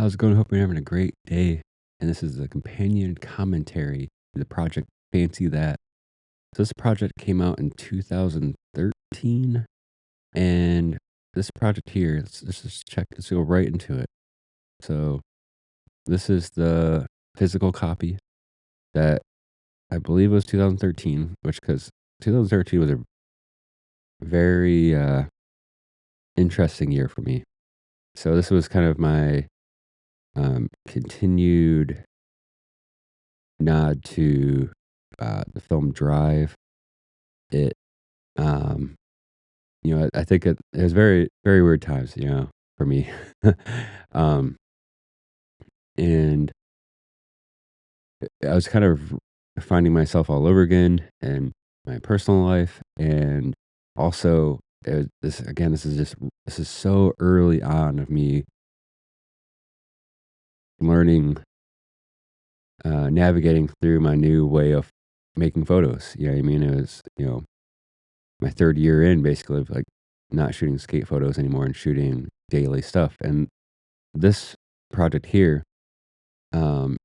How's it going? Hope you're having a great day. And this is a companion commentary to the project Fancy That. So this project came out in 2013, and this project here, let's just check. Let's go right into it. So this is the physical copy that I believe was 2013, which because 2013 was a very interesting year for me. So this was kind of my continued nod to the film Drive. It, um, I think it was very, very weird times, for me. um, and I was kind of finding myself all over again in my personal life, and also this again. This is so early on of me learning, navigating through my new way of making photos. You know what I mean? It was my third year in basically of like not shooting skate photos anymore and shooting daily stuff. And this project here um,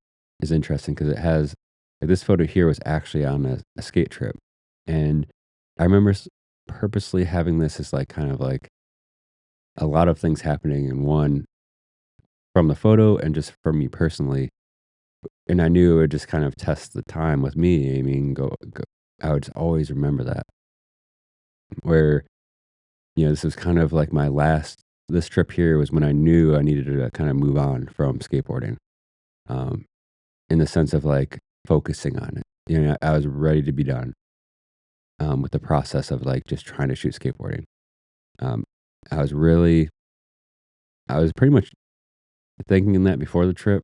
is interesting because it has like, this photo here was actually on a skate trip, and I remember purposely having this as like kind of like a lot of things happening in one from the photo and just from me personally. And I knew it would just kind of test the time with me. I mean, go. I would just always remember that where this was kind of like my last. This trip here was when I knew I needed to kind of move on from skateboarding. Um, in the sense of, like, focusing on it. I was ready to be done, with the process of, like, just trying to shoot skateboarding. Um, I was really I was pretty much thinking that before the trip,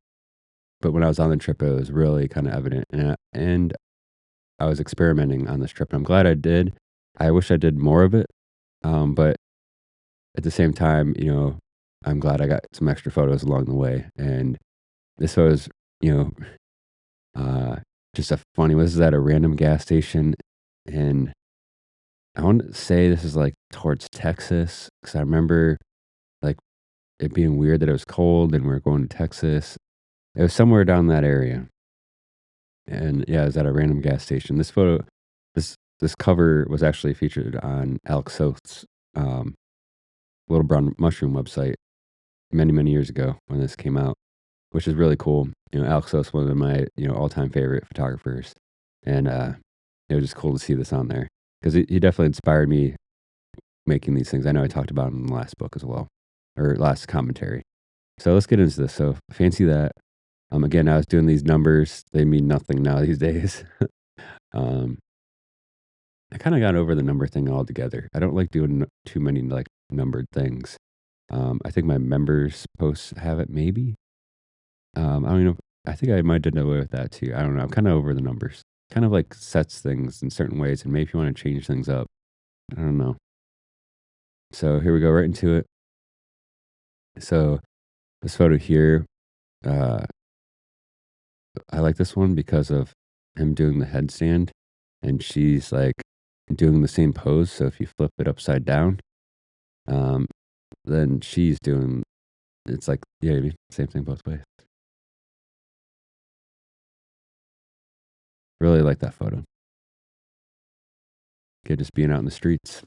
but when I was on the trip, it was really kinda evident, and I was experimenting on this trip, and I'm glad I did. I wish I did more of it, but at the same time, I'm glad I got some extra photos along the way, and this was, you know, uh, just a funny this is at a random gas station in I want to say this is, like, towards Texas, because I remember, like, it being weird that it was cold and we were going to Texas. It was somewhere down that area, and, yeah, it was at a random gas station. This cover was actually featured on Alex Soth's, um, Little Brown Mushroom website many, many years ago when this came out, which is really cool. Alex Soth's one of my, all-time favorite photographers, and, it was just cool to see this on there because he definitely inspired me making these things. I know I talked about 'em in the last book as well, or last commentary. So let's get into this. So Fancy That. Again, I was doing these numbers. They mean nothing now these days. Um, I kind of got over the number thing altogether. I don't like doing too many like numbered things. I think my members posts have it maybe. I don't know. I think I might have done away with that too. I don't know. I'm kind of over the numbers. Kind of like sets things in certain ways, and maybe if you want to change things up, I don't know. So here we go, right into it. So this photo here, uh, I like this one because of him doing the headstand, and she's, like, doing the same pose, so if you flip it upside down, um, then she's doing it's like yeah, I mean, same thing both ways. Really like that photo. Kid just being out in the streets.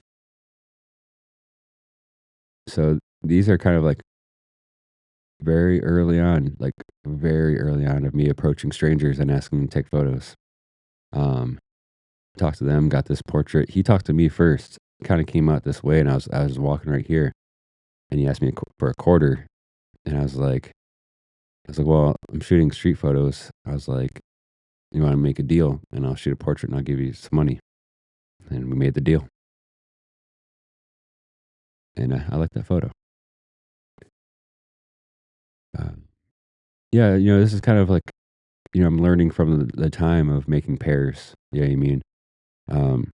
So, these are kind of, like, very early on of me approaching strangers and asking them to take photos. Um, talked to them, got this portrait. He talked to me first, kinda came out this way, and I was walking right here, and he asked me for a quarter, and I was like, "Well, I'm shooting street photos." I was like, "You wanna make a deal, and I'll shoot a portrait, and I'll give you some money." And we made the deal, and, I like that photo. Um, yeah, this is kind of like, I'm learning from the time of making pairs, you know what I mean? Um,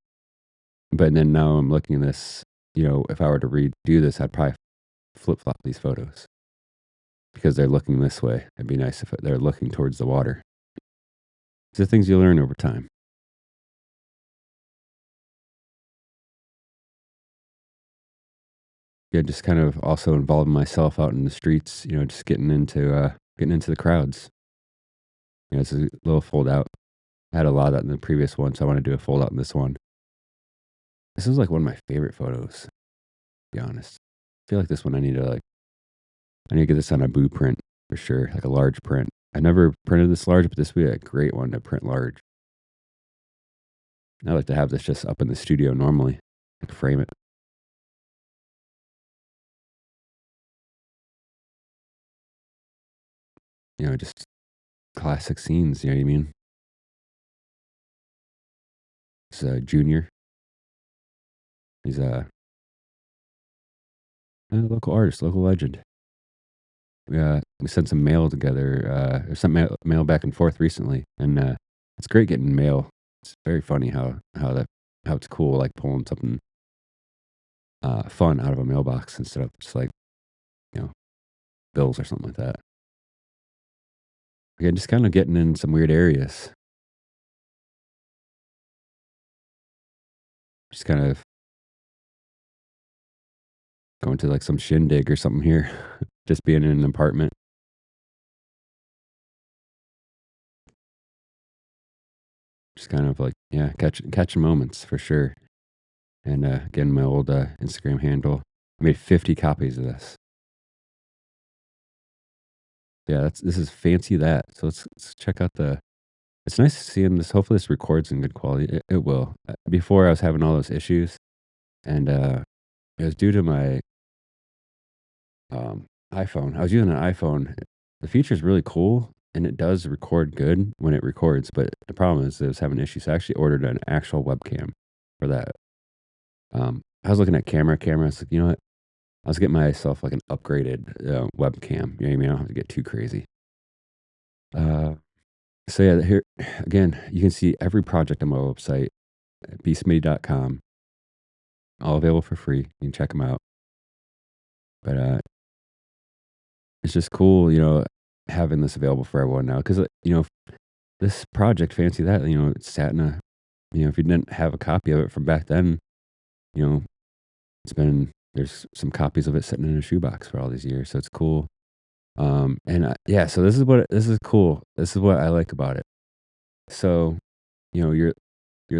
but then now I'm looking at this, if I were to redo this, I'd probably flip-flop these photos because they're looking this way. It'd be nice if they're looking towards the water. It's the things you learn over time. yeah, just kind of also involving myself out in the streets, just getting into the crowds. It's a little fold out. I had a lot of that in the previous one, so I wanna do a fold out in this one. This is, like, one of my favorite photos, to be honest. I feel like this one I need to get this on a blueprint for sure, like a large print. I never printed this large, but this would be a great one to print large. I like to have this just up in the studio normally, like frame it, just classic scenes, you know what I mean? It's a junior. He's a local artist, local legend. We sent some mail together, or sent mail back and forth recently, and it's great getting mail. It's very funny how it's cool, like pulling something fun out of a mailbox instead of just like you know bills or something like that. Again, just kind of getting in some weird areas, just kind of going to like some shindig or something here, just being in an apartment, just kind of like yeah, catching moments for sure. And again, my old Instagram handle. I made 50 copies of this. Yeah, this is fancy that. So let's check out the. It's nice seeing this. Hopefully, this records in good quality. It will. Before, I was having all those issues, and it was due to my iPhone. I was using an iPhone. The feature is really cool, and it does record good when it records. But the problem is, it was having issues. So I actually ordered an actual webcam for that. I was looking at camera. I was like, you know what? I was getting myself like an upgraded webcam. You know what I mean? I don't have to get too crazy. Uh, So yeah, here again, you can see every project on my website at bsmitty.com, all available for free. You can check them out. But it's just cool, having this available for everyone now. Because this project, fancy that, it sat in if you didn't have a copy of it from back then, you know, there's some copies of it sitting in a shoebox for all these years. So it's cool. Yeah, so this is cool. This is what I like about it. So, you know, you're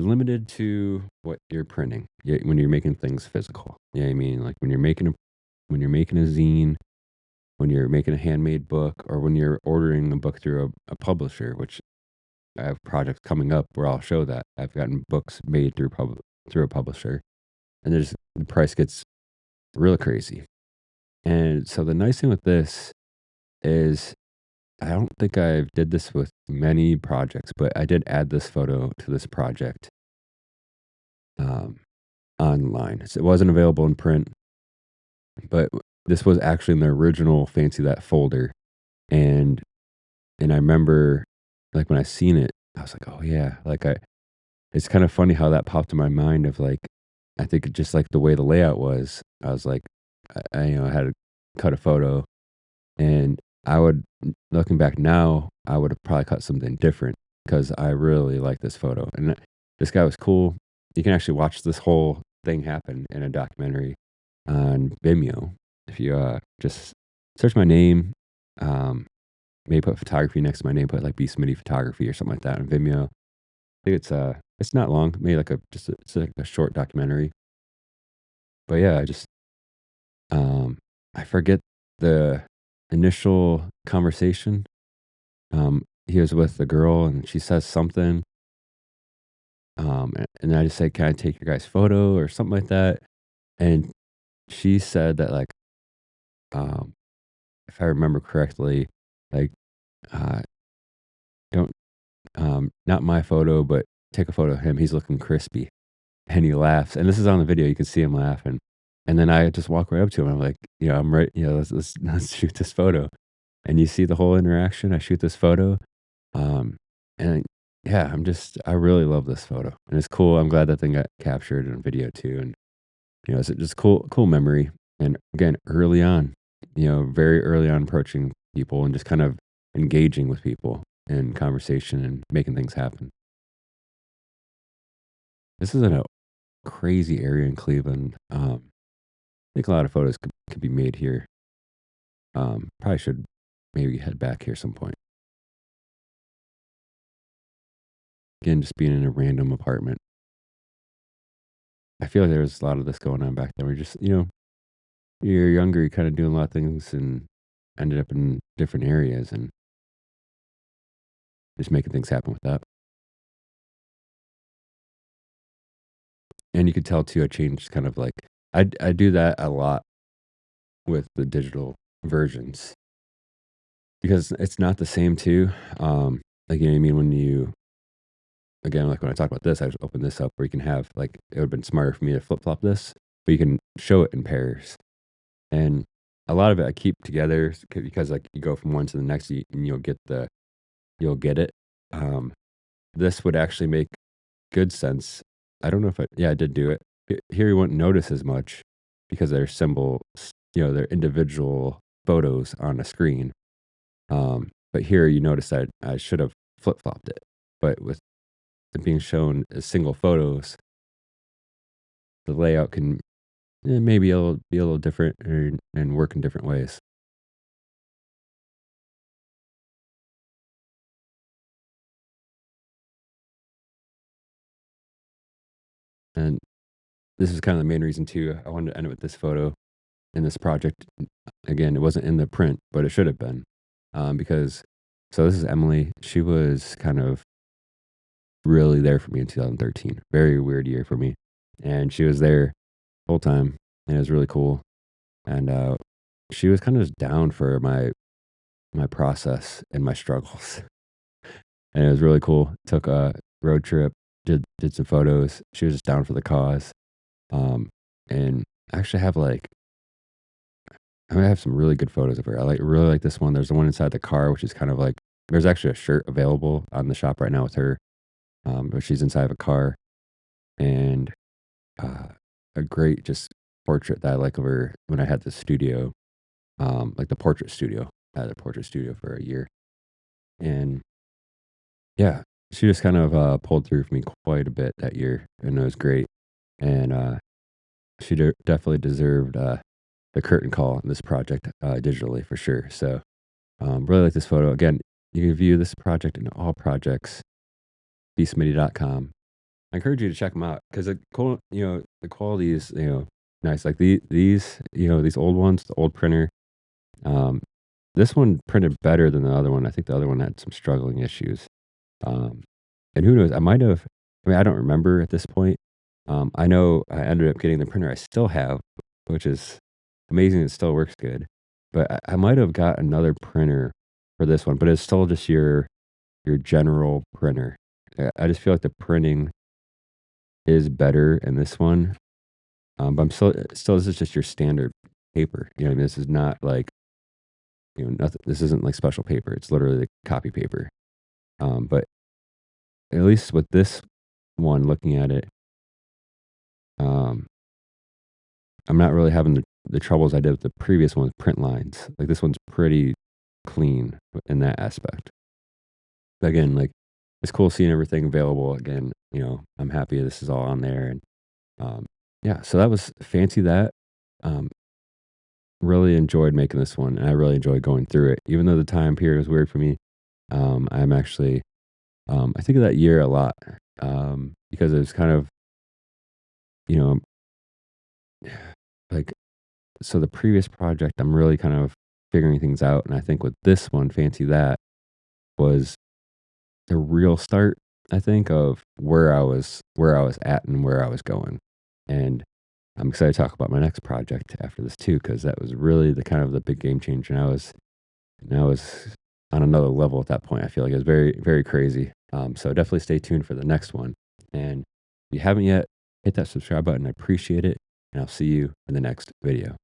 limited to what you're printing when you're making things physical. Yeah, I mean, like when you're making a zine, when you're making a handmade book, or when you're ordering a book through a publisher, which I have projects coming up where I'll show that I've gotten books made through a publisher, and the price gets real crazy. And so the nice thing with this is I don't think I did this with many projects, but I did add this photo to this project um, online. So it wasn't available in print, but this was actually in the original Fancy That folder, and I remember, like, when I seen it, I was like, "Oh, yeah." It's kind of funny how that popped in my mind of, like I think it just, like, the way the layout was, I was like, I had to cut a photo, and I would looking back now, I would have probably cut something different because I really like this photo, and this guy was cool. You can actually watch this whole thing happen in a documentary on Vimeo. If you, just search my name, um, maybe put photography next to my name, put, like, B. Smitty Photography or something like that on Vimeo. I think it's not long, maybe like it's like a short documentary. But yeah, um I forget the initial conversation. He was with the girl and she says something, and I just said, "Can I take your guys' photo?" or something like that, and she said that, like, um, if I remember correctly, like, uh, "Don't not my photo, but take a photo of him, he's looking crispy." And he laughs, and this is on the video, you can see him laughing, and then I just walk right up to him, I'm like, "I'm right let's let's shoot this photo." And you see the whole interaction, I shoot this photo, um, and yeah, I really love this photo, and it's cool, I'm glad that thing got captured on video too, and, it's just cool memory, and again, early on, very early on approaching people and just kind of engaging with people in conversation and making things happen. This is in a crazy area in Cleveland. think a lot of photos could be made here. Probably should maybe head back here some point. Again, just being in a random apartment. I feel like there was a lot of this going on back then. We're just, you're younger, you're kind of doing a lot of things and ended up in different areas and just making things happen with that. And you could tell too, I changed kind of like I do that a lot with the digital versions because it's not the same too. Like you know what I mean when you again like when I talk about this, I just open this up where you can have like it would have been smarter for me to flip flop this, but you can show it in pairs. And a lot of it I keep together because like you go from one to the next and you'll get it. Um, this would actually make good sense. I don't know if I did do it. Here you wouldn't notice as much because they're they're individual photos on a screen. But here you notice that I should have flip-flopped it. But with it being shown as single photos, the layout can maybe be a little different and work in different ways. And this is kind of the main reason too. I wanted to end it with this photo in this project. Again, it wasn't in the print, but it should have been. Because so this is Emily. She was kind of really there for me in 2013. Very weird year for me. And she was there the whole time and it was really cool. And she was kind of just down for my process and my struggles. And it was really cool. Took a road trip, did some photos. She was just down for the cause. Um, and I actually have like I have some really good photos of her. Really like this one. There's the one inside the car, which is kind of like there's actually a shirt available on the shop right now with her. But she's inside of a car and uh, a great just portrait that I like of her when I had the studio, like the portrait studio. I had a portrait studio for a year, and yeah, she just kind of pulled through for me quite a bit that year, and it was great. And she definitely deserved the curtain call on this project digitally for sure. So really like this photo. Again, you can view this project and all projects, bsmitty.com. I encourage you to check them out because the quality is, nice. Like these, these old ones, the old printer, um, this one printed better than the other one. I think the other one had some struggling issues. Um, and who knows? I mean, I don't remember at this point. I know I ended up getting the printer I still have, which is amazing. It still works good. But I might have got another printer for this one, but it's still just your general printer. I just feel like the printing is better in this one. But I'm still this is just your standard paper. You know what I mean? This is not like, nothing. This isn't like special paper. It's literally the copy paper. But at least with this one, looking at it, um, I'm not really having the troubles I did with the previous one with print lines. Like this one's pretty clean in that aspect. But again, like it's cool seeing everything available. Again, I'm happy this is all on there. And yeah, so that was fancy that. Um, really enjoyed making this one, and I really enjoyed going through it. Even though the time period was weird for me, I'm actually I think of that year a lot because it was kind of you know like so the previous project I'm really kind of figuring things out, and I think with this one, fancy that was the real start. I think of where I was at and where I was going, and I'm excited to talk about my next project after this too, because that was really the kind of the big game changer. And I was on another level at that point. I feel like it was very, very crazy. So definitely stay tuned for the next one. And if you haven't yet, hit that subscribe button. I appreciate it. And I'll see you in the next video.